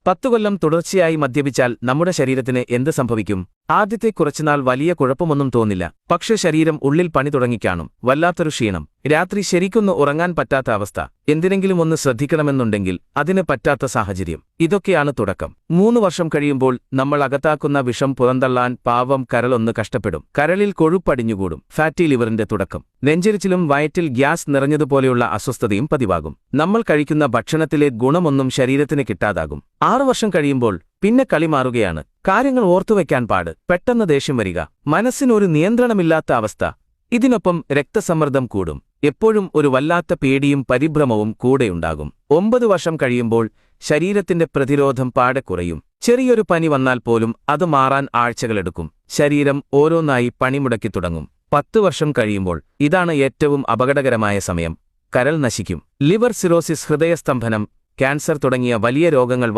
10 കൊല്ലം തുടർച്ചയായി മദ്യപിച്ചാൽ നമ്മുടെ ശരീരത്തിന് എന്ത് സംഭവിക്കും? ആദ്യത്തെ കുറച്ചുനാൾ വലിയ കുഴപ്പമൊന്നും തോന്നില്ല. പക്ഷേ ശരീരം ഉള്ളിൽ പണി തുടങ്ങിക്കാണും. വല്ലാത്തൊരു ക്ഷീണം, രാത്രി ശരിക്കൊന്ന് ഉറങ്ങാൻ പറ്റാത്ത അവസ്ഥ, എന്തിനെങ്കിലും ഒന്ന് ശ്രദ്ധിക്കണമെന്നുണ്ടെങ്കിൽ അതിന് പറ്റാത്ത സാഹചര്യം. ഇതൊക്കെയാണ് തുടക്കം. 3 വർഷം കഴിയുമ്പോൾ നമ്മൾ അകത്താക്കുന്ന വിഷം പുറന്തള്ളാൻ പാവം കരളൊന്ന് കഷ്ടപ്പെടും. കരളിൽ കൊഴുപ്പടിഞ്ഞുകൂടും. ഫാറ്റി ലിവറിന്റെ തുടക്കം. നെഞ്ചരിച്ചിലും വയറ്റിൽ ഗ്യാസ് നിറഞ്ഞതുപോലെയുള്ള അസ്വസ്ഥതയും പതിവാകും. നമ്മൾ കഴിക്കുന്ന ഭക്ഷണത്തിലെ ഗുണമൊന്നും ശരീരത്തിന് കിട്ടാതാകും. 6 വർഷം കഴിയുമ്പോൾ പിന്നെ കളി മാറുകയാണ്. കാര്യങ്ങൾ ഓർത്തുവെക്കാൻ പാട്, പെട്ടെന്ന് ദേഷ്യം വരിക, മനസ്സിനൊരു നിയന്ത്രണമില്ലാത്ത അവസ്ഥ. ഇതിനൊപ്പം രക്തസമ്മർദ്ദം കൂടും. എപ്പോഴും ഒരു വല്ലാത്ത പേടിയും പരിഭ്രമവും കൂടെയുണ്ടാകും. 9 വർഷം കഴിയുമ്പോൾ ശരീരത്തിന്റെ പ്രതിരോധം പാടെ കുറയും. ചെറിയൊരു പനി വന്നാൽ പോലും അത് മാറാൻ ആഴ്ചകളെടുക്കും. ശരീരം ഓരോന്നായി പണിമുടക്കി തുടങ്ങും. 10 വർഷം കഴിയുമ്പോൾ ഇതാണ് ഏറ്റവും അപകടകരമായ സമയം. കരൾ നശിക്കും. ലിവർ സിറോസിസ്, ഹൃദയസ്തംഭനം, ക്യാൻസർ തുടങ്ങിയ വലിയ രോഗങ്ങൾ